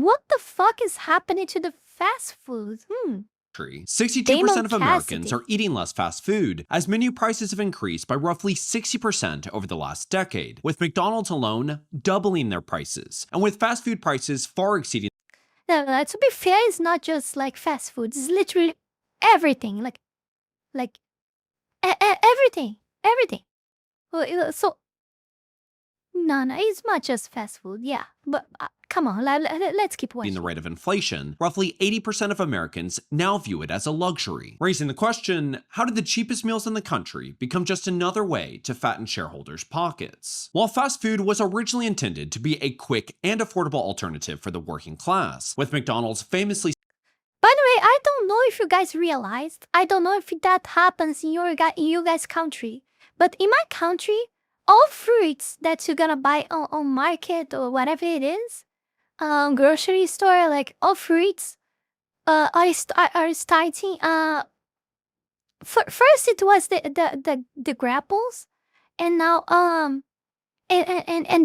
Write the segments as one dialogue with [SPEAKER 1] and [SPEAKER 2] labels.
[SPEAKER 1] What the fuck is happening to the fast food?
[SPEAKER 2] 62% of Americans are eating less fast food, as menu prices have increased by roughly 60% over the last decade, with McDonald's alone doubling their prices, and with fast food prices far exceeding.
[SPEAKER 1] No, to be fair, it's not just like fast food. It's literally everything. Like everything. So, no, it's not just fast food. Yeah, but come on, let's keep watching.
[SPEAKER 2] The rate of inflation, roughly 80% of Americans now view it as a luxury, raising the question, how did the cheapest meals in the country become just another way to fatten shareholders' pockets? While fast food was originally intended to be a quick and affordable alternative for the working class, with McDonald's famously.
[SPEAKER 1] By the way, I don't know if you guys realized, I don't know if that happens in you guys' country, but in my country, all fruits that you're gonna buy on market or whatever it is, grocery store, like all fruits, are starting. First it was the grapples, and now and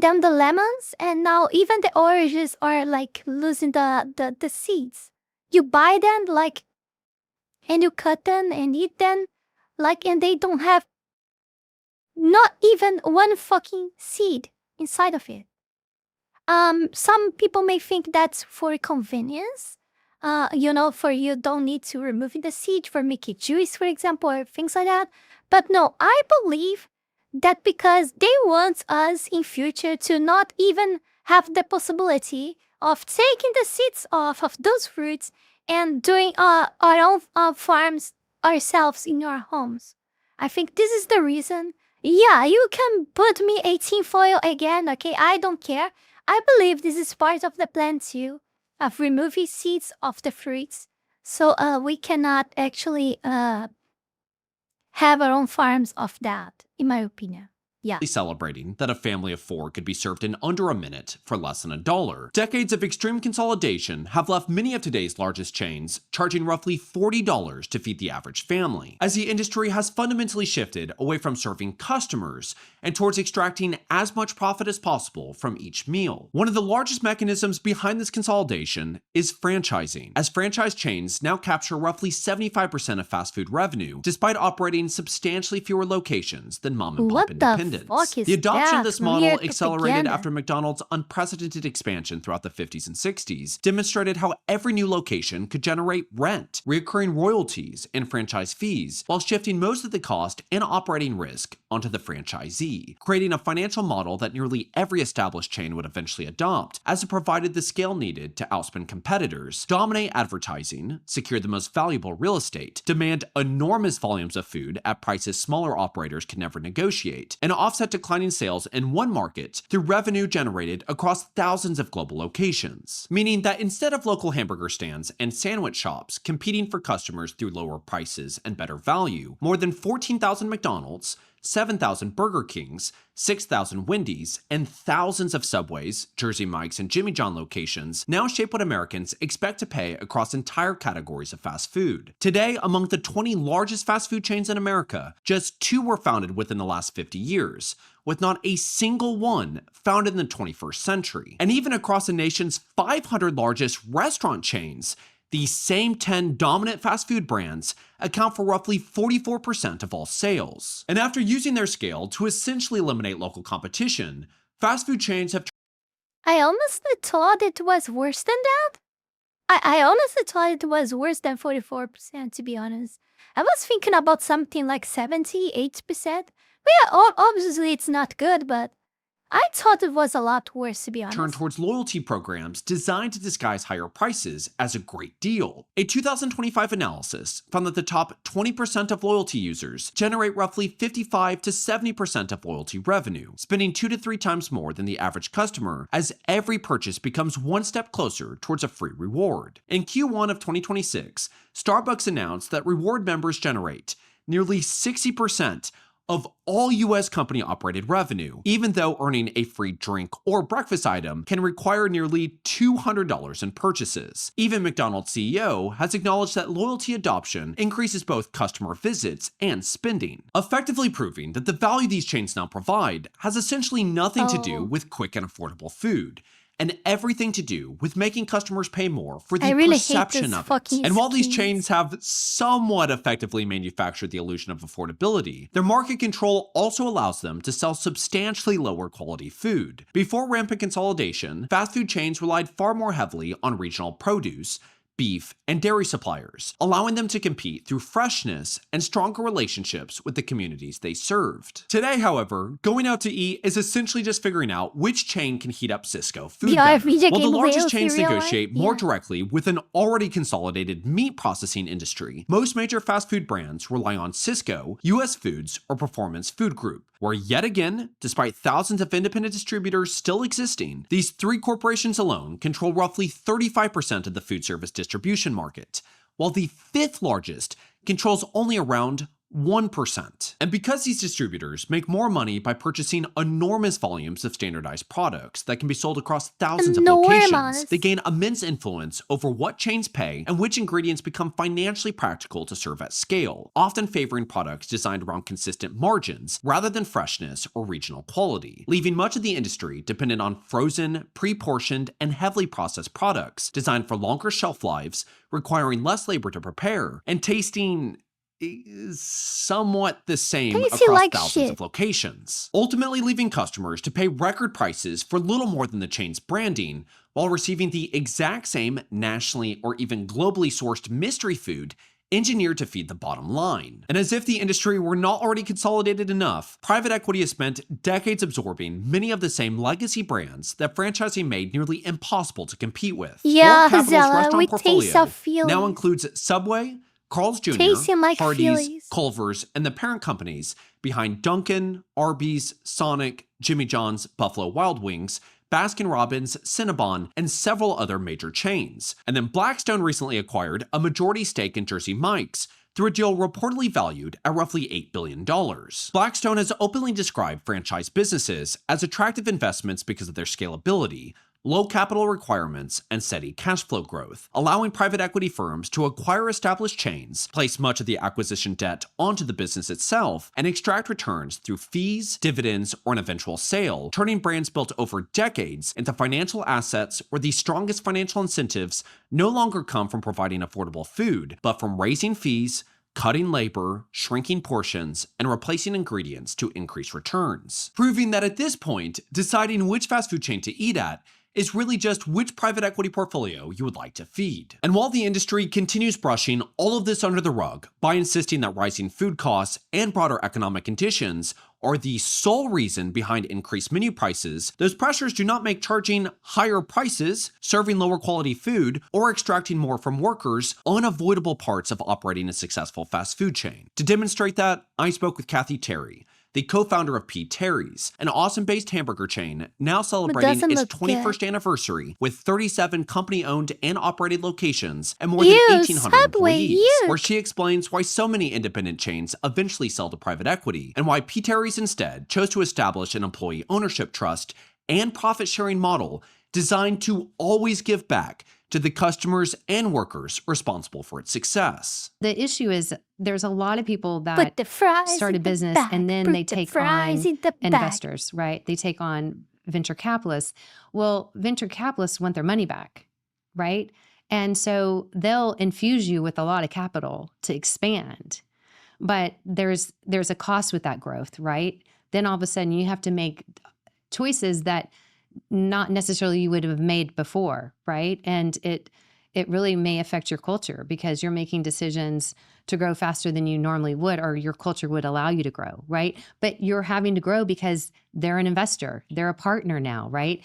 [SPEAKER 1] then the lemons, and now even the oranges are like losing the seeds. You buy them like, and you cut them and eat them, like, and they don't have not even one fucking seed inside of it. Some people may think that's for convenience. For you don't need to remove the seed for making juice, for example, or things like that. But no, I believe that because they want us in future to not even have the possibility of taking the seeds off of those fruits and doing our own farms ourselves in our homes. I think this is the reason. Yeah, you can put me 18 foil again, okay? I don't care. I believe this is part of the plan too, of removing seeds of the fruits, so we cannot actually have our own farms of that, in my opinion. Yeah.
[SPEAKER 2] Celebrating that a family of 4 could be served in under a minute for less than $1. Decades of extreme consolidation have left many of today's largest chains charging roughly $40 to feed the average family, as the industry has fundamentally shifted away from serving customers and towards extracting as much profit as possible from each meal. One of the largest mechanisms behind this consolidation is franchising, as franchise chains now capture roughly 75% of fast food revenue, despite operating substantially fewer locations than mom-and-pop independents. The adoption of this model accelerated after McDonald's unprecedented expansion throughout the 50s and 60s demonstrated how every new location could generate rent, recurring royalties, and franchise fees, while shifting most of the cost and operating risk onto the franchisee, creating a financial model that nearly every established chain would eventually adopt, as it provided the scale needed to outspend competitors, dominate advertising, secure the most valuable real estate, demand enormous volumes of food at prices smaller operators can never negotiate, and offset declining sales in one market through revenue generated across thousands of global locations. Meaning that instead of local hamburger stands and sandwich shops competing for customers through lower prices and better value, more than 14,000 McDonald's, 7,000 Burger Kings, 6,000 Wendy's, and thousands of Subways, Jersey Mike's, and Jimmy John locations now shape what Americans expect to pay across entire categories of fast food. Today, among the 20 largest fast food chains in America, just 2 were founded within the last 50 years, with not a single one founded in the 21st century. And even across the nation's 500 largest restaurant chains, these same 10 dominant fast food brands account for roughly 44% of all sales. And after using their scale to essentially eliminate local competition, fast food chains have.
[SPEAKER 1] I honestly thought it was worse than that. I honestly thought it was worse than 44%, to be honest. I was thinking about something like 70, 80%. But yeah, obviously it's not good, but I thought it was a lot worse, to be honest.
[SPEAKER 2] Turn towards loyalty programs designed to disguise higher prices as a great deal. A 2025 analysis found that the top 20% of loyalty users generate roughly 55 to 70% of loyalty revenue, spending 2 to 3 times more than the average customer, as every purchase becomes one step closer towards a free reward. In Q1 of 2026, Starbucks announced that reward members generate nearly 60% of all US company-operated revenue, even though earning a free drink or breakfast item can require nearly $200 in purchases. Even McDonald's CEO has acknowledged that loyalty adoption increases both customer visits and spending, effectively proving that the value these chains now provide has essentially nothing to do with quick and affordable food, and everything to do with making customers pay more for the
[SPEAKER 1] I really hate
[SPEAKER 2] perception
[SPEAKER 1] this
[SPEAKER 2] of it.
[SPEAKER 1] fucking
[SPEAKER 2] And while these
[SPEAKER 1] schemes.
[SPEAKER 2] chains have somewhat effectively manufactured the illusion of affordability, their market control also allows them to sell substantially lower quality food. Before rampant consolidation, fast food chains relied far more heavily on regional produce, beef, and dairy suppliers, allowing them to compete through freshness and stronger relationships with the communities they served. Today, however, going out to eat is essentially just figuring out which chain can heat up Cisco food
[SPEAKER 1] The
[SPEAKER 2] better.
[SPEAKER 1] RPG
[SPEAKER 2] While the
[SPEAKER 1] game
[SPEAKER 2] largest
[SPEAKER 1] whale
[SPEAKER 2] chains
[SPEAKER 1] cereal
[SPEAKER 2] negotiate
[SPEAKER 1] line?
[SPEAKER 2] more
[SPEAKER 1] Yeah.
[SPEAKER 2] directly with an already consolidated meat processing industry, most major fast food brands rely on Cisco, US Foods, or Performance Food Group, where yet again, despite thousands of independent distributors still existing, these three corporations alone control roughly 35% of the food service distribution market, while the fifth largest controls only around 1%. And because these distributors make more money by purchasing enormous volumes of standardized products that can be sold across thousands of locations,
[SPEAKER 1] Enormous.
[SPEAKER 2] they gain immense influence over what chains pay and which ingredients become financially practical to serve at scale, often favoring products designed around consistent margins rather than freshness or regional quality, leaving much of the industry dependent on frozen, pre-portioned, and heavily processed products designed for longer shelf lives, requiring less labor to prepare, and tasting is somewhat the same
[SPEAKER 1] Tasty
[SPEAKER 2] across
[SPEAKER 1] like
[SPEAKER 2] thousands
[SPEAKER 1] shit.
[SPEAKER 2] of locations, ultimately leaving customers to pay record prices for little more than the chain's branding, while receiving the exact same nationally or even globally sourced mystery food engineered to feed the bottom line. And as if the industry were not already consolidated enough, private equity has spent decades absorbing many of the same legacy brands that franchising made nearly impossible to compete with.
[SPEAKER 1] Yeah,
[SPEAKER 2] Ford Capital's
[SPEAKER 1] Zella,
[SPEAKER 2] restaurant
[SPEAKER 1] we taste
[SPEAKER 2] portfolio
[SPEAKER 1] our feelings.
[SPEAKER 2] now includes Subway, Carl's Jr.,
[SPEAKER 1] Tasting like
[SPEAKER 2] Hardee's,
[SPEAKER 1] feelings.
[SPEAKER 2] Culver's, and the parent companies behind Dunkin', Arby's, Sonic, Jimmy John's, Buffalo Wild Wings, Baskin-Robbins, Cinnabon, and several other major chains. And then Blackstone recently acquired a majority stake in Jersey Mike's through a deal reportedly valued at roughly $8 billion. Blackstone has openly described franchise businesses as attractive investments because of their scalability, low capital requirements, and steady cash flow growth, allowing private equity firms to acquire established chains, place much of the acquisition debt onto the business itself, and extract returns through fees, dividends, or an eventual sale, turning brands built over decades into financial assets where the strongest financial incentives no longer come from providing affordable food, but from raising fees, cutting labor, shrinking portions, and replacing ingredients to increase returns. Proving that at this point, deciding which fast food chain to eat at is really just which private equity portfolio you would like to feed. And while the industry continues brushing all of this under the rug by insisting that rising food costs and broader economic conditions are the sole reason behind increased menu prices, those pressures do not make charging higher prices, serving lower quality food, or extracting more from workers unavoidable parts of operating a successful fast food chain. To demonstrate that, I spoke with Kathy Terry, the co-founder of P. Terry's, an Austin-based hamburger chain now celebrating
[SPEAKER 1] doesn't
[SPEAKER 2] its
[SPEAKER 1] look
[SPEAKER 2] 21st
[SPEAKER 1] good.
[SPEAKER 2] anniversary with 37 company-owned and operated locations and more than
[SPEAKER 1] Ew,
[SPEAKER 2] 1,800
[SPEAKER 1] Subway,
[SPEAKER 2] employees,
[SPEAKER 1] yuck.
[SPEAKER 2] where she explains why so many independent chains eventually sell to private equity and why P. Terry's instead chose to establish an employee ownership trust and profit-sharing model designed to always give back to the customers and workers responsible for its success.
[SPEAKER 3] The issue is there's a lot of people
[SPEAKER 1] Put
[SPEAKER 3] that
[SPEAKER 1] the fries
[SPEAKER 3] start a
[SPEAKER 1] in the
[SPEAKER 3] business
[SPEAKER 1] bag.
[SPEAKER 3] and then
[SPEAKER 1] Put
[SPEAKER 3] they
[SPEAKER 1] the
[SPEAKER 3] take
[SPEAKER 1] fries
[SPEAKER 3] on
[SPEAKER 1] in the bag.
[SPEAKER 3] investors, right? They take on venture capitalists. Well, venture capitalists want their money back, right? And so they'll infuse you with a lot of capital to expand. But there's a cost with that growth, right? Then all of a sudden you have to make choices that not necessarily you would have made before, right? And it really may affect your culture because you're making decisions to grow faster than you normally would, or your culture would allow you to grow, right? But you're having to grow because they're an investor, they're a partner now, right?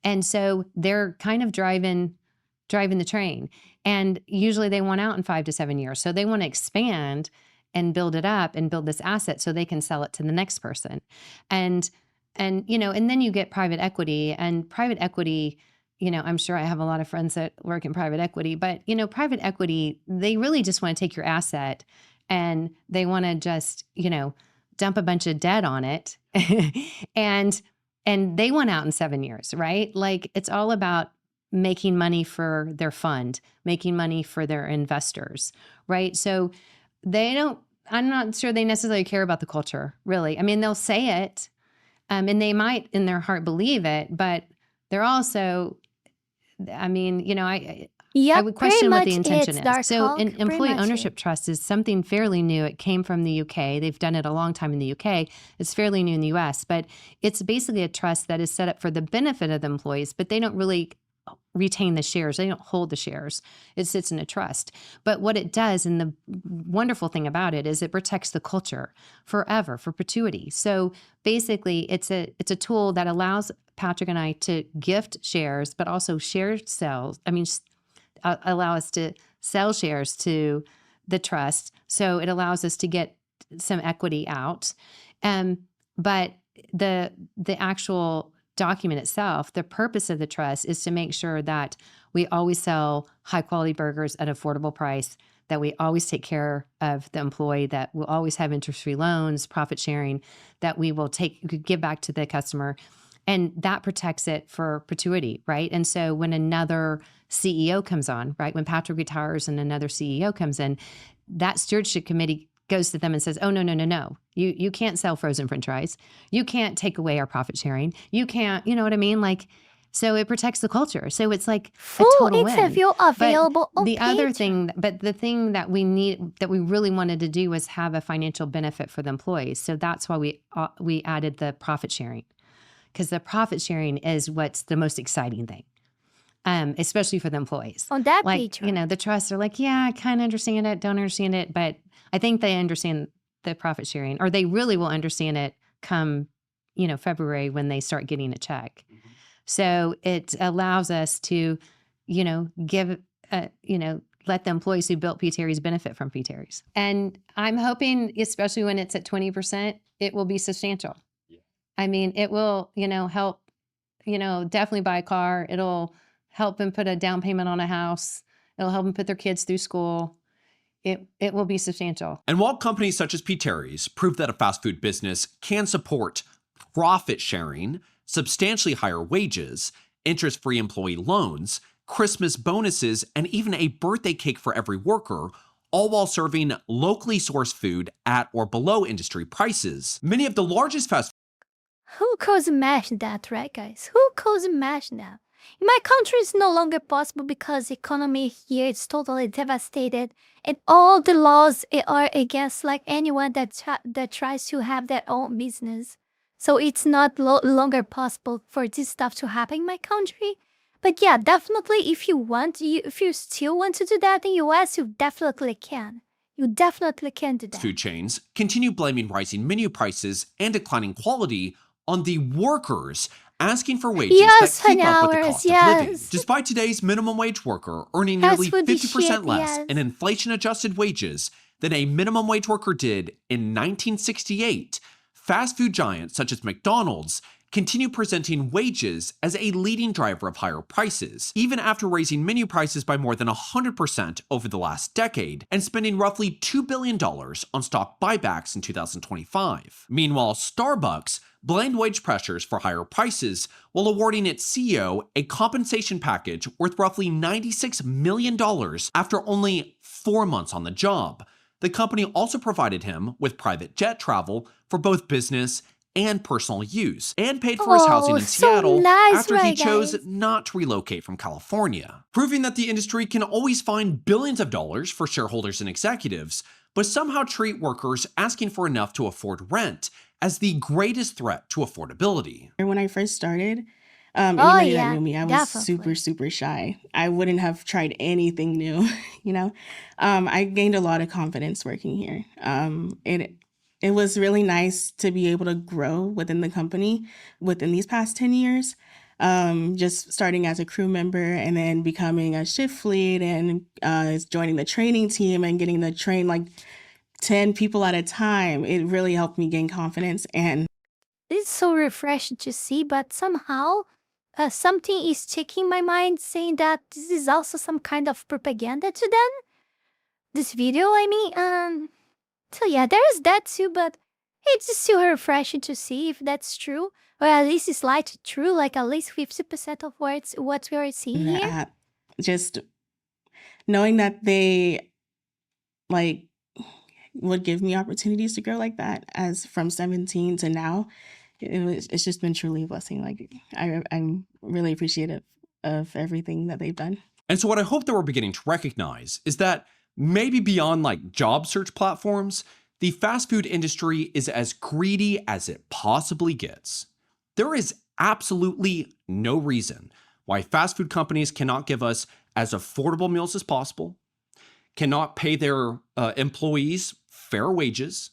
[SPEAKER 3] And so they're kind of driving the train. And usually they want out in 5 to 7 years. So they want to expand and build it up and build this asset so they can sell it to the next person. And then you get private equity, and private equity, I'm sure I have a lot of friends that work in private equity, but private equity, they really just want to take your asset and they want to just, dump a bunch of debt on it. and they want out in 7 years, right? Like it's all about making money for their fund, making money for their investors, right? So I'm not sure they necessarily care about the culture, really. I mean, they'll say it, and they might in their heart believe it, but they're also, I mean, you know, I
[SPEAKER 1] Yep,
[SPEAKER 3] would
[SPEAKER 1] pretty
[SPEAKER 3] question what the
[SPEAKER 1] much
[SPEAKER 3] intention
[SPEAKER 1] it's
[SPEAKER 3] is.
[SPEAKER 1] dark
[SPEAKER 3] So an
[SPEAKER 1] Hulk. Pretty
[SPEAKER 3] employee
[SPEAKER 1] much
[SPEAKER 3] ownership
[SPEAKER 1] it.
[SPEAKER 3] trust is something fairly new. It came from the UK. They've done it a long time in the UK. It's fairly new in the US, but it's basically a trust that is set up for the benefit of the employees, but they don't really retain the shares. They don't hold the shares. It sits in a trust. But what it does, and the wonderful thing about it, is it protects the culture forever, for perpetuity. So basically, it's a tool that allows Patrick and I to gift shares, but also share sales. I mean, allow us to sell shares to the trust. So it allows us to get some equity out. But the actual document itself, the purpose of the trust is to make sure that we always sell high quality burgers at an affordable price, that we always take care of the employee, that we'll always have interest-free loans, profit sharing, that we will give back to the customer. And that protects it for perpetuity, right? And so when another CEO comes on, right, when Patrick retires and another CEO comes in, that stewardship committee goes to them and says, oh, no. You can't sell frozen French fries. You can't take away our profit sharing. You can't, you know what I mean? Like, so it protects the culture. So it's like a
[SPEAKER 1] Full
[SPEAKER 3] total win.
[SPEAKER 1] interview available on
[SPEAKER 3] The other
[SPEAKER 1] Patreon.
[SPEAKER 3] thing, but the thing that we really wanted to do was have a financial benefit for the employees. So that's why we added the profit sharing, because the profit sharing is what's the most exciting thing. Especially for the employees.
[SPEAKER 1] On that
[SPEAKER 3] Like,
[SPEAKER 1] Patreon.
[SPEAKER 3] you know, the trusts are like, yeah, I kind of understand it, don't understand it, but I think they understand the profit sharing, or they really will understand it come, you know, February when they start getting a check. So it allows us to, you know, give, you know, let the employees who built P-Terry's benefit from P-Terry's. And I'm hoping, especially when it's at 20%, it will be substantial. Yeah. I mean, it will, you know, help, you know, definitely buy a car. It'll help them put a down payment on a house. It'll help them put their kids through school. It will be substantial.
[SPEAKER 2] And while companies such as P. Terry's prove that a fast food business can support profit sharing, substantially higher wages, interest-free employee loans, Christmas bonuses, and even a birthday cake for every worker, all while serving locally sourced food at or below industry prices, many of the largest fast
[SPEAKER 1] Who could imagine that, right, guys? Who could imagine that? In my country, it's no longer possible because the economy here is totally devastated, and all the laws are against like anyone that tries to have their own business. So it's not longer possible for this stuff to happen in my country. But yeah, definitely, if you still want to do that in US, you definitely can. You definitely can do that.
[SPEAKER 2] food chains continue blaming rising menu prices and declining quality on the workers, asking for wages
[SPEAKER 1] Yes,
[SPEAKER 2] that keep up with the
[SPEAKER 1] hours,
[SPEAKER 2] cost of living.
[SPEAKER 1] yes.
[SPEAKER 2] Despite today's minimum wage worker earning
[SPEAKER 1] Fast
[SPEAKER 2] nearly
[SPEAKER 1] food is
[SPEAKER 2] 50%
[SPEAKER 1] shit,
[SPEAKER 2] less
[SPEAKER 1] yes.
[SPEAKER 2] in inflation-adjusted wages than a minimum wage worker did in 1968, fast food giants such as McDonald's continue presenting wages as a leading driver of higher prices, even after raising menu prices by more than 100% over the last decade and spending roughly $2 billion on stock buybacks in 2025. Meanwhile, Starbucks blamed wage pressures for higher prices while awarding its CEO a compensation package worth roughly $96 million after only 4 months on the job. The company also provided him with private jet travel for both business and personal use, and paid for his housing in
[SPEAKER 1] so
[SPEAKER 2] Seattle
[SPEAKER 1] nice,
[SPEAKER 2] after he
[SPEAKER 1] right,
[SPEAKER 2] chose
[SPEAKER 1] guys?
[SPEAKER 2] not to relocate from California, proving that the industry can always find billions of dollars for shareholders and executives, but somehow treat workers asking for enough to afford rent as the greatest threat to affordability.
[SPEAKER 4] When I first started, anybody that
[SPEAKER 1] yeah,
[SPEAKER 4] knew me, I was
[SPEAKER 1] definitely.
[SPEAKER 4] super shy. I wouldn't have tried anything new, you know. I gained a lot of confidence working here. It was really nice to be able to grow within the company within these past 10 years. Just starting as a crew member and then becoming a shift lead and joining the training team and getting to train like 10 people at a time. It really helped me gain confidence. And
[SPEAKER 1] It's so refreshing to see, but somehow something is ticking my mind saying that this is also some kind of propaganda to them. This video, I mean, so yeah, there is that too, but it's still refreshing to see if that's true, or at least it's slightly true, like at least 50% of what we are seeing here.
[SPEAKER 4] just knowing that they like would give me opportunities to grow like that as from 17 to now it's just been truly a blessing. Like I'm really appreciative of everything that they've done.
[SPEAKER 2] And so what I hope that we're beginning to recognize is that maybe beyond like job search platforms, the fast food industry is as greedy as it possibly gets. There is absolutely no reason why fast food companies cannot give us as affordable meals as possible, cannot pay their employees fair wages.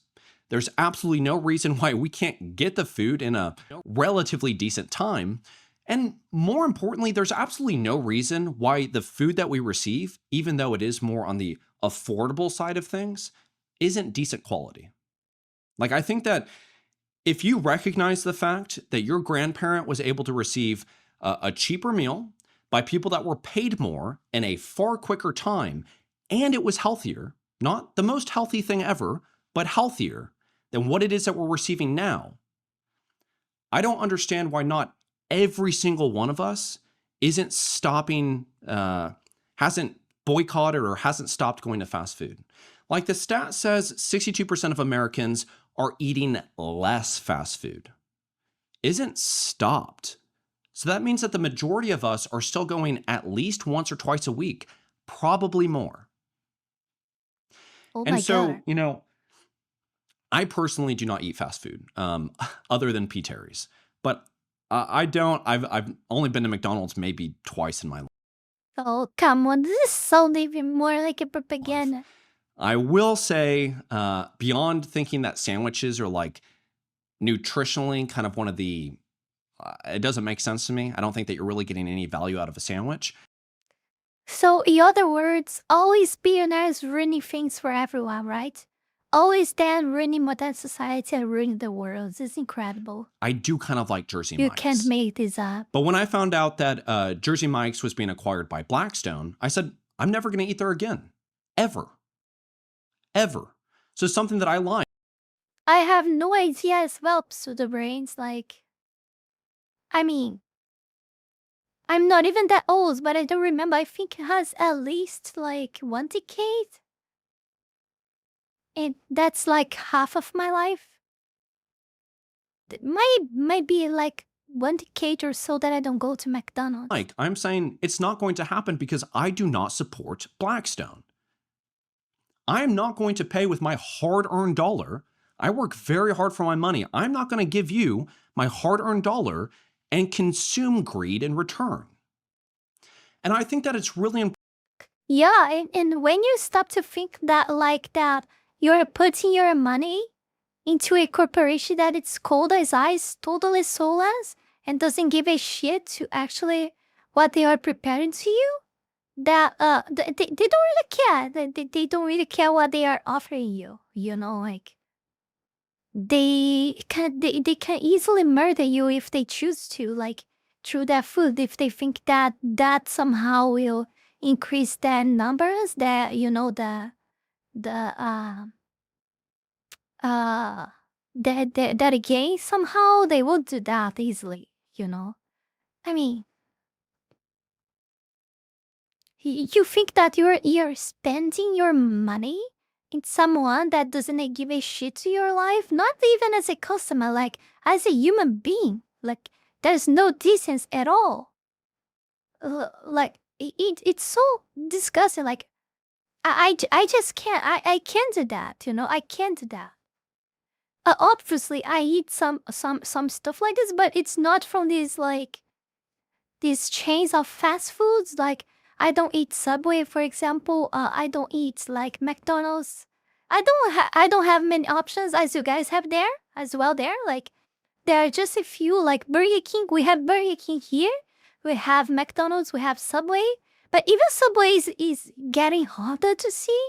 [SPEAKER 2] There's absolutely no reason why we can't get the food in a relatively decent time. And more importantly, there's absolutely no reason why the food that we receive, even though it is more on the affordable side of things, isn't decent quality. Like, I think that if you recognize the fact that your grandparent was able to receive a cheaper meal by people that were paid more in a far quicker time, and it was healthier, not the most healthy thing ever, but healthier than what it is that we're receiving now, I don't understand why not every single one of us isn't stopping, hasn't boycotted or hasn't stopped going to fast food. Like the stat says, 62% of Americans are eating less fast food. Isn't stopped. So that means that the majority of us are still going at least once or twice a week, probably more.
[SPEAKER 1] Oh
[SPEAKER 2] And
[SPEAKER 1] my
[SPEAKER 2] so,
[SPEAKER 1] God.
[SPEAKER 2] you know, I personally do not eat fast food, other than P. Terry's. But I don't. I've only been to McDonald's maybe twice in my
[SPEAKER 1] Oh, come on. This is sound even more like a
[SPEAKER 2] life.
[SPEAKER 1] propaganda.
[SPEAKER 2] I will say, beyond thinking that sandwiches are like nutritionally kind of one of the, it doesn't make sense to me. I don't think that you're really getting any value out of a sandwich.
[SPEAKER 1] So, in other words, always billionaires ruining things for everyone, right? Always then ruining modern society and ruining the world. It's incredible.
[SPEAKER 2] I do kind of like Jersey
[SPEAKER 1] You can't
[SPEAKER 2] Mike's.
[SPEAKER 1] make this up.
[SPEAKER 2] But when I found out that Jersey Mike's was being acquired by Blackstone, I said, I'm never going to eat there again. Ever. Ever. So something that I like.
[SPEAKER 1] I have no idea as well, pseudo-brains. Like, I mean, I'm not even that old, but I don't remember. I think it has at least like 1 decade. And that's like half of my life. Might be like 1 decade or so that I don't go to McDonald's.
[SPEAKER 2] Like, I'm saying it's not going to happen because I do not support Blackstone. I am not going to pay with my hard-earned dollar. I work very hard for my money. I'm not going to give you my hard-earned dollar and consume greed in return. And I think that it's really important.
[SPEAKER 1] Yeah, and when you stop to think that like that, you're putting your money into a corporation that it's cold as ice, totally soulless, and doesn't give a shit to actually what they are preparing to you, that they don't really care. They don't really care what they are offering you. You know, like they can easily murder you if they choose to, like through that food, if they think that that somehow will increase their numbers, that you know the that again somehow they will do that easily. You know, I mean, you think that you're spending your money in someone that doesn't give a shit to your life, not even as a customer, like as a human being. Like there's no decency at all. Like it's so disgusting. Like I just can't. I can't do that. You know, I can't do that. Obviously, I eat some stuff like this, but it's not from these like these chains of fast foods. Like I don't eat Subway, for example. I don't eat like McDonald's. I don't have many options as you guys have there as well. There, like there are just a few. Like Burger King, we have Burger King here. We have McDonald's. We have Subway. But even Subway is getting harder to see.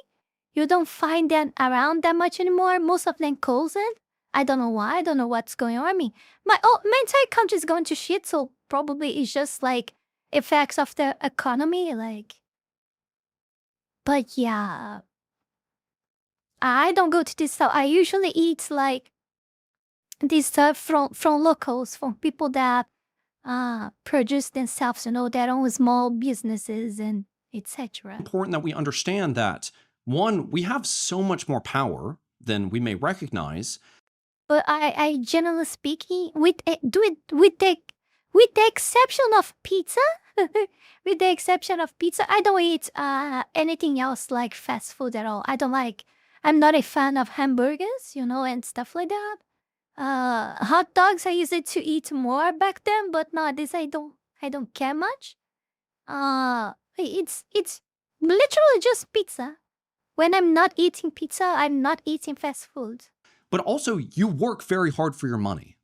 [SPEAKER 1] You don't find them around that much anymore. Most of them closed. I don't know why. I don't know what's going on. I mean, my entire country is going to shit. So probably it's just like effects of the economy. Like, but yeah, I don't go to this stuff. I usually eat like this stuff from locals, from people that produce themselves, you know, their own small businesses and etc.
[SPEAKER 2] Important that we understand that, one, we have so much more power than we may recognize.
[SPEAKER 1] But I generally speaking, with the exception of pizza, with the exception of pizza, I don't eat anything else like fast food at all. I'm not a fan of hamburgers, and stuff like that. Hot dogs I used to eat more back then, but nowadays I don't care much. It's literally just pizza. When I'm not eating pizza, I'm not eating fast food.
[SPEAKER 2] But also, you work very hard for your money.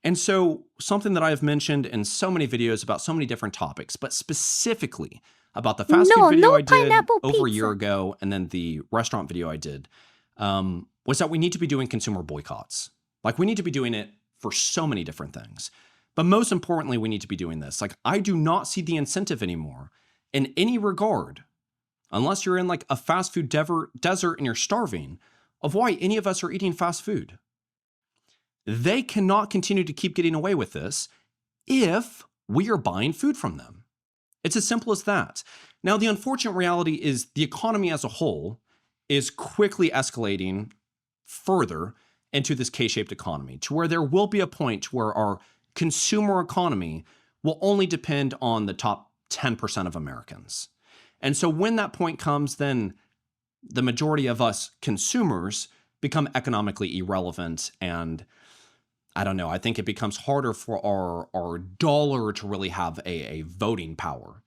[SPEAKER 2] And so, something that I've mentioned in so many videos about so many different topics, but specifically about the fast food video I did
[SPEAKER 1] pineapple
[SPEAKER 2] over a year
[SPEAKER 1] pizza.
[SPEAKER 2] ago, and then the restaurant video I did, was that we need to be doing consumer boycotts. Like, we need to be doing it for so many different things. But most importantly, we need to be doing this. Like, I do not see the incentive anymore in any regard, unless you're in like a fast food desert and you're starving, of why any of us are eating fast food. They cannot continue to keep getting away with this if we are buying food from them. It's as simple as that. Now, the unfortunate reality is the economy as a whole is quickly escalating further into this K-shaped economy, to where there will be a point where our consumer economy will only depend on the top 10% of Americans. And so when that point comes, then the majority of us consumers become economically irrelevant. And I don't know, I think it becomes harder for our dollar to really have a voting power.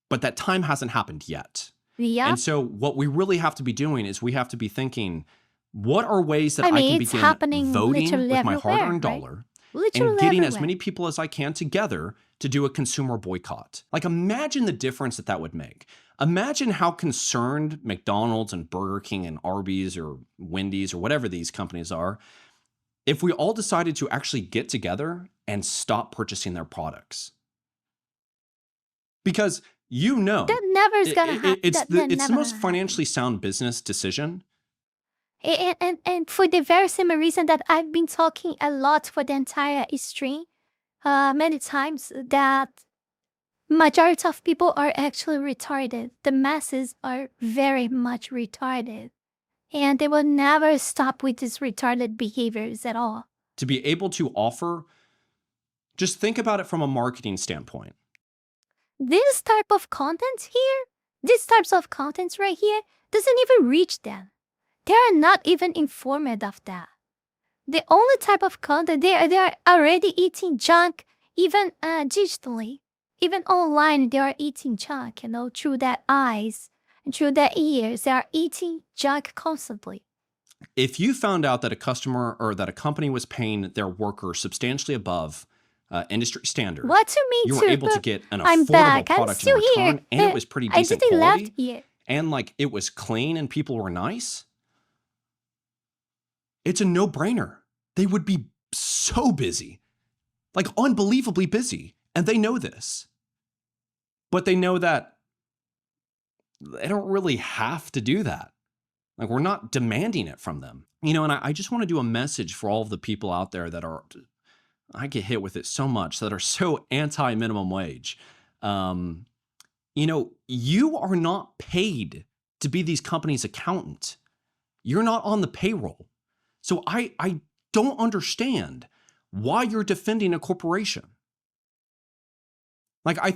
[SPEAKER 2] But that time hasn't happened yet.
[SPEAKER 1] Yeah.
[SPEAKER 2] And so what we really have to be doing is we have to be thinking, what are ways that
[SPEAKER 1] I
[SPEAKER 2] I
[SPEAKER 1] mean,
[SPEAKER 2] can
[SPEAKER 1] it's
[SPEAKER 2] begin
[SPEAKER 1] happening
[SPEAKER 2] voting
[SPEAKER 1] literally
[SPEAKER 2] with my
[SPEAKER 1] everywhere,
[SPEAKER 2] hard-earned
[SPEAKER 1] right?
[SPEAKER 2] dollar
[SPEAKER 1] Literally
[SPEAKER 2] and getting as
[SPEAKER 1] everywhere.
[SPEAKER 2] many people as I can together to do a consumer boycott? Like, imagine the difference that would make. Imagine how concerned McDonald's and Burger King and Arby's or Wendy's or whatever these companies are if we all decided to actually get together and stop purchasing their products. Because
[SPEAKER 1] That never is gonna happen.
[SPEAKER 2] it's
[SPEAKER 1] That
[SPEAKER 2] the
[SPEAKER 1] never
[SPEAKER 2] most
[SPEAKER 1] gonna
[SPEAKER 2] financially sound business decision.
[SPEAKER 1] And for the very same reason that I've been talking a lot for the entire stream, many times, that majority of people are actually retarded. The masses are very much retarded. And they will never stop with these retarded behaviors at all.
[SPEAKER 2] To be able to offer, just think about it from a marketing standpoint.
[SPEAKER 1] This type of content here, these types of contents right here, doesn't even reach them. They are not even informed of that. The only type of content, they are already eating junk, even digitally. Even online, they are eating junk, through their eyes and through their ears. They are eating junk constantly.
[SPEAKER 2] If you found out that a customer or that a company was paying their workers substantially above industry standard,
[SPEAKER 1] What to me
[SPEAKER 2] you
[SPEAKER 1] too?
[SPEAKER 2] were able to get an
[SPEAKER 1] I'm
[SPEAKER 2] affordable
[SPEAKER 1] back. I'm
[SPEAKER 2] product in
[SPEAKER 1] still here.
[SPEAKER 2] return, and it was pretty
[SPEAKER 1] I
[SPEAKER 2] decent
[SPEAKER 1] didn't
[SPEAKER 2] quality,
[SPEAKER 1] left yet.
[SPEAKER 2] and like it was clean and people were nice. It's a no-brainer. They would be so busy, like unbelievably busy, and they know this. But they know that they don't really have to do that. Like, we're not demanding it from them. And I just want to do a message for all of the people out there that are, I get hit with it so much, that are so anti-minimum wage. You are not paid to be these companies' accountant. You're not on the payroll. So I don't understand why you're defending a corporation. Like, I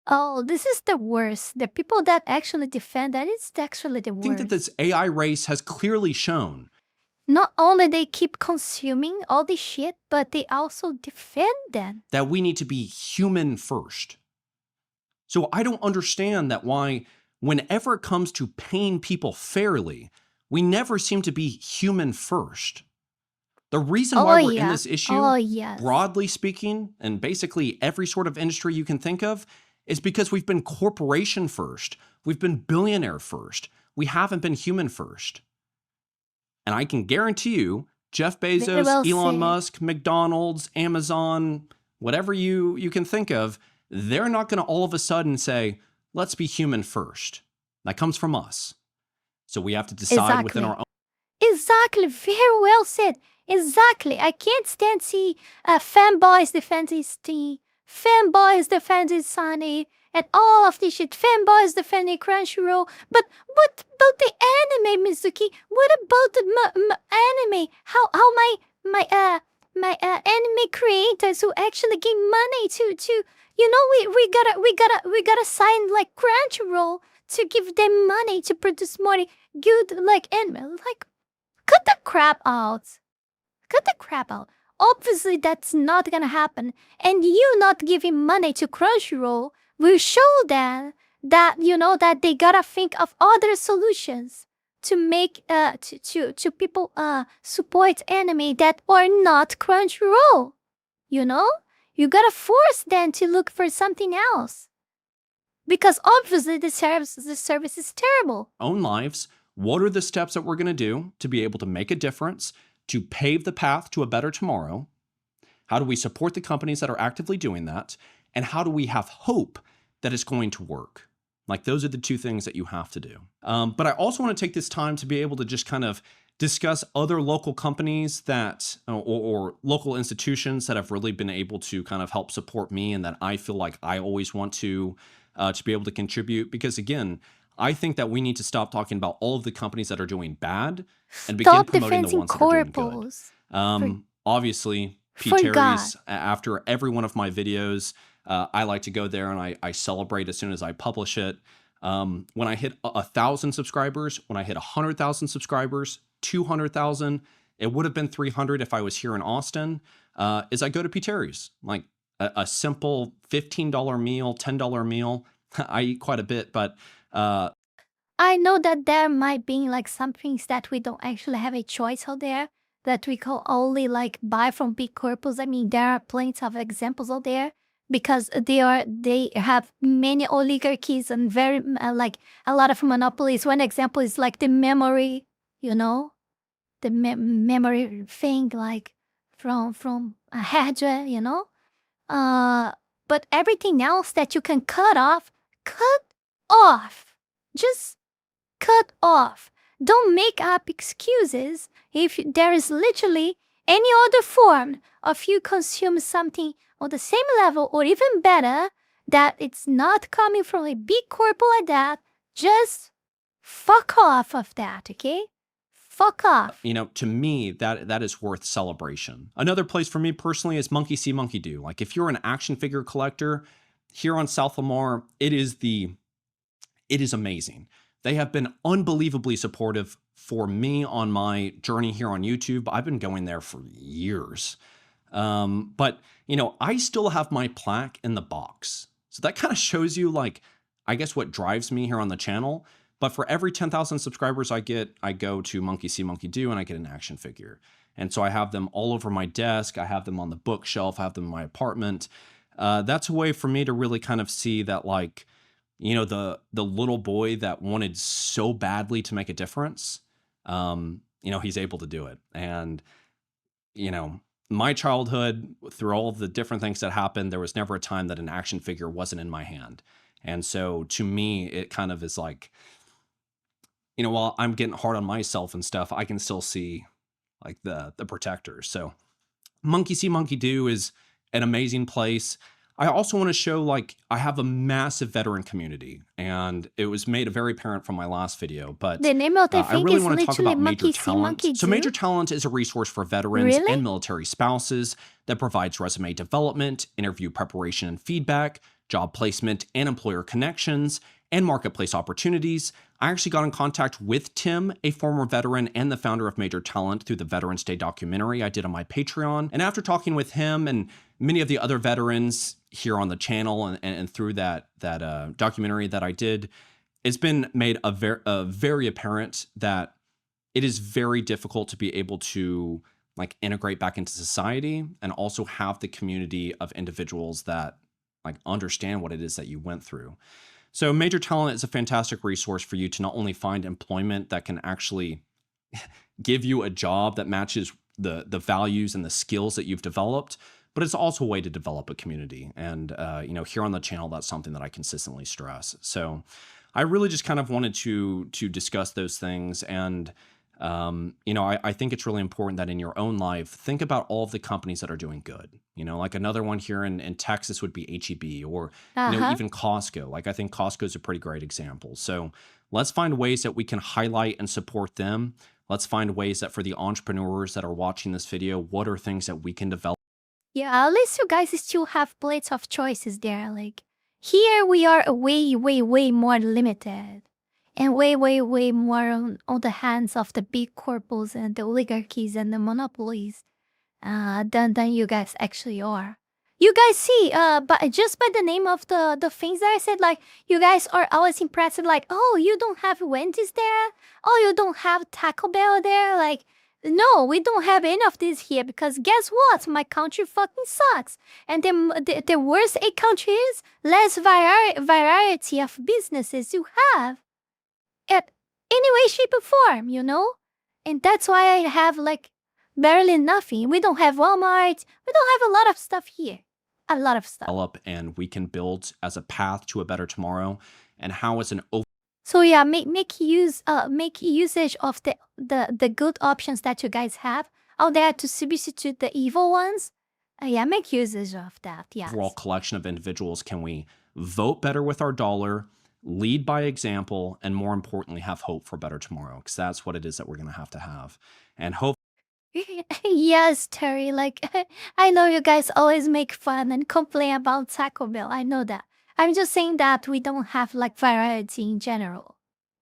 [SPEAKER 1] Oh, this is the worst. The people that actually defend that, it's actually the worst.
[SPEAKER 2] think that this AI race has clearly shown
[SPEAKER 1] Not only they keep consuming all this shit, but they also defend them.
[SPEAKER 2] that we need to be human first. So I don't understand that why, whenever it comes to paying people fairly, we never seem to be human first. The reason why we're in this issue,
[SPEAKER 1] yes.
[SPEAKER 2] broadly speaking, and basically every sort of industry you can think of, is because we've been corporation first. We've been billionaire first. We haven't been human first. And I can guarantee you, Jeff Bezos,
[SPEAKER 1] well
[SPEAKER 2] Elon
[SPEAKER 1] said.
[SPEAKER 2] Musk, McDonald's, Amazon, whatever you can think of, they're not going to all of a sudden say, let's be human first. That comes from us. So we have to decide within our own.
[SPEAKER 1] Exactly. Very well said. Exactly. I can't stand see fanboys defending Steve, fanboys defending Sonny, and all of these shit fanboys defending Crunchyroll. But what about the anime, Mizuki? What about the anime? How my anime creators who actually give money to we gotta sign like Crunchyroll to give them money to produce more good like anime. Like, cut the crap out. Cut the crap out. Obviously, that's not gonna happen. And you not giving money to Crunchyroll will show that that they gotta think of other solutions to make to people support anime that are not Crunchyroll. You gotta force them to look for something else. Because obviously the service is terrible.
[SPEAKER 2] Own lives. What are the steps that we're going to do to be able to make a difference, to pave the path to a better tomorrow? How do we support the companies that are actively doing that? And how do we have hope that it's going to work? Like, those are the two things that you have to do. But I also want to take this time to be able to just kind of discuss other local companies that, or local institutions that have really been able to kind of help support me, and that I feel like I always want to be able to contribute. Because again, I think that we need to stop talking about all of the companies that are doing bad and begin promoting the ones that are doing good. Obviously, P. Terry's, after every one of my videos, I like to go there and I celebrate as soon as I publish it. When I hit 1,000 subscribers, when I hit 100,000 subscribers, 200,000, it would have been 300 if I was here in Austin, is I go to P. Terry's. Like a simple $15 meal, $10 meal. I eat quite a bit, but
[SPEAKER 1] I know that there might be like some things that we don't actually have a choice out there, that we can only like buy from big corpos. I mean, there are plenty of examples out there because they have many oligarchies and very like a lot of monopolies. One example is like the memory, the memory thing, like from a hardware, but everything else that you can cut off. Just cut off. Don't make up excuses if there is literally any other form of you consume something on the same level or even better that it's not coming from a big corp like that. Just fuck off of that, okay? Fuck off.
[SPEAKER 2] To me, that is worth celebration. Another place for me personally is Monkey See, Monkey Do. Like, if you're an action figure collector here on South Lamar, it is amazing. They have been unbelievably supportive for me on my journey here on YouTube. I've been going there for years. But I still have my plaque in the box. So that kind of shows you, like, I guess what drives me here on the channel. But for every 10,000 subscribers I go to Monkey See, Monkey Do, and I get an action figure. And so I have them all over my desk. I have them on the bookshelf. I have them in my apartment. That's a way for me to really kind of see that, like, the little boy that wanted so badly to make a difference, he's able to do it. And, my childhood, through all of the different things that happened, there was never a time that an action figure wasn't in my hand. And so to me, it kind of is like, while I'm getting hard on myself and stuff, I can still see like the protectors. So Monkey See, Monkey Do is an amazing place. I also want to show, like, I have a massive veteran community, and it was made very apparent from my last video, but
[SPEAKER 1] the name of the
[SPEAKER 2] I
[SPEAKER 1] thing
[SPEAKER 2] really
[SPEAKER 1] is
[SPEAKER 2] want to talk
[SPEAKER 1] literally
[SPEAKER 2] about Major
[SPEAKER 1] Monkey See,
[SPEAKER 2] Talent.
[SPEAKER 1] Monkey
[SPEAKER 2] So
[SPEAKER 1] Do?
[SPEAKER 2] Major Talent is a resource for veterans
[SPEAKER 1] Really?
[SPEAKER 2] and military spouses that provides resume development, interview preparation and feedback, job placement and employer connections, and marketplace opportunities. I actually got in contact with Tim, a former veteran and the founder of Major Talent, through the Veterans Day documentary I did on my Patreon. And after talking with him and many of the other veterans here on the channel and through that documentary that I did, it's been made very apparent that it is very difficult to be able to, like, integrate back into society and also have the community of individuals that, like, understand what it is that you went through. So Major Talent is a fantastic resource for you to not only find employment that can actually give you a job that matches the values and the skills that you've developed, but it's also a way to develop a community. And, here on the channel, that's something that I consistently stress. So I really just kind of wanted to discuss those things. And I think it's really important that in your own life, think about all of the companies that are doing good. Like another one here in Texas would be HEB or,
[SPEAKER 1] Uh-huh.
[SPEAKER 2] even Costco. Like I think Costco is a pretty great example. So let's find ways that we can highlight and support them. Let's find ways that for the entrepreneurs that are watching this video, what are things that we can develop?
[SPEAKER 1] Yeah, at least you guys still have plates of choices there. Like, here we are way, way, way more limited. And way, way, way more on the hands of the big corpos and the oligarchies and the monopolies than you guys actually are. You guys see, but just by the name of the things that I said, like, you guys are always impressed, like, oh, you don't have Wendy's there? Oh, you don't have Taco Bell there? Like, no, we don't have any of this here because guess what? My country fucking sucks. And the worse a country is, less variety of businesses you have. At any way, shape, or form, And that's why I have, like, barely nothing. We don't have Walmart. We don't have a lot of stuff here. A lot of stuff.
[SPEAKER 2] And we can build as a path to a better tomorrow, and how as an
[SPEAKER 1] So yeah, make usage of the good options that you guys have out there to substitute the evil ones. Yeah, make usage of that. Yeah.
[SPEAKER 2] overall collection of individuals can we vote better with our dollar, lead by example, and more importantly, have hope for a better tomorrow, because that's what it is that we're going to have. And hope
[SPEAKER 1] Yes, Terry. Like, I know you guys always make fun and complain about Taco Bell. I know that. I'm just saying that we don't have, like, variety in general.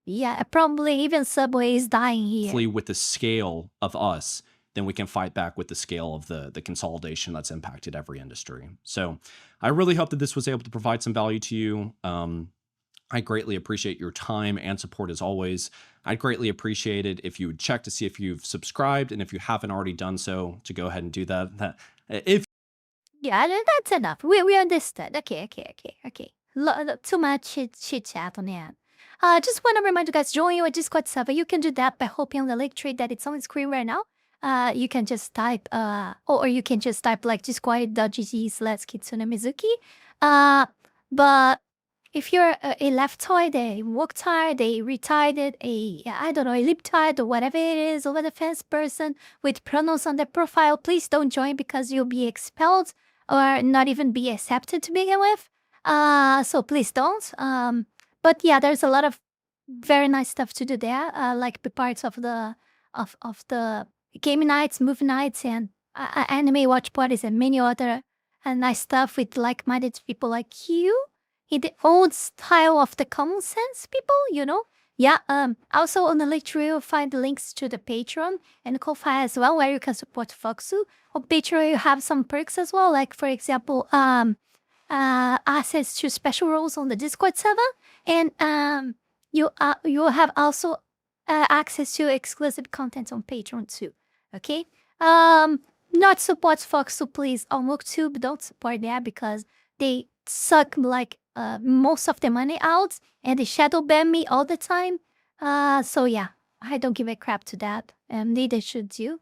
[SPEAKER 1] Yeah, probably even Subway is dying here.
[SPEAKER 2] hopefully with the scale of us, then we can fight back with the scale of the consolidation that's impacted every industry. So I really hope that this was able to provide some value to you. I greatly appreciate your time and support as always. I'd greatly appreciate it if you would check to see if you've subscribed, and if you haven't already done so, to go ahead and do that.
[SPEAKER 1] Yeah, that's enough. We understood. Okay. Too much chit chat on that. Just want to remind you guys, join your Discord server. You can do that by hopping on the link tree that it's on the screen right now. You can just type, or you can just type like discord.gg/Kitsune Mizuki. But if you're a leftoid, a walktoid, a retarded, I don't know, a liptoid or whatever it is, over the fence person with pronouns on their profile, please don't join because you'll be expelled or not even be accepted to begin with. So please don't. But yeah, there's a lot of very nice stuff to do there, like be parts of the gaming nights, movie nights, and anime watch parties, and many other nice stuff with like-minded people like you, in the old style of the common sense people, Yeah, also on the link tree you'll find the links to the Patreon and Ko-Fi as well, where you can support Foxu. On Patreon you have some perks as well, like for example, access to special roles on the Discord server, and you have also access to exclusive content on Patreon too. Okay, not support Foxu, please. On MookTube, don't support that because they suck like most of the money out, and they shadow ban me all the time. So yeah, I don't give a crap to that, and neither should you.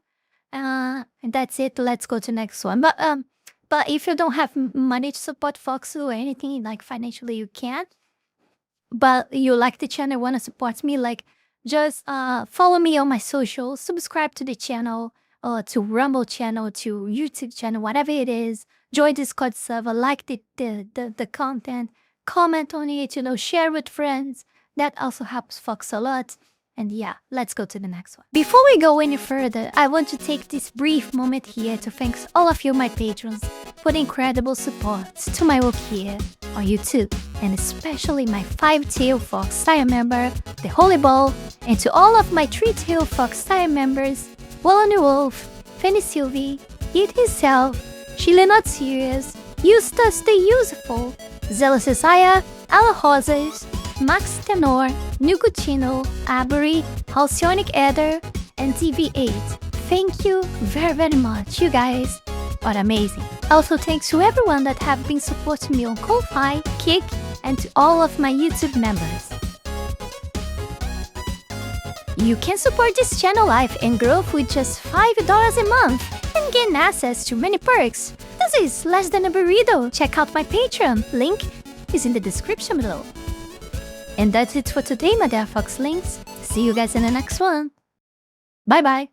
[SPEAKER 1] And that's it. Let's go to next one. But if you don't have money to support Foxu or anything, like financially, you can't. But you like the channel, want to support me, like just follow me on my socials, subscribe to the channel, to Rumble channel, to YouTube channel, whatever it is. Join Discord server, like the content, comment on it, share with friends. That also helps Fox a lot. And yeah, let's go to the next one. Before we go any further, I want to take this brief moment here to thank all of you, my patrons, for the incredible support to my work here on YouTube, and especially my 5-tail Fox Tire member, the Holy Ball, and to all of my 3-tail Fox Tire members, Wallony Wolf, Fanny Sylvie, Eat Himself, Chile Not Serious, Eustace the Useful, Zealous Isaiah, Ala Rosas, Max Tenor, Nugutino, Avery, Halcyonic Eder, and TV8. Thank you very, very much. You guys are amazing. Also, thanks to everyone that have been supporting me on Ko-Fi, Kick, and to all of my YouTube members. You can support this channel life and growth with just $5 a month and gain access to many perks. This is less than a burrito. Check out my Patreon. Link is in the description below. And that's it for today, my dear Foxlings. See you guys in the next one. Bye bye.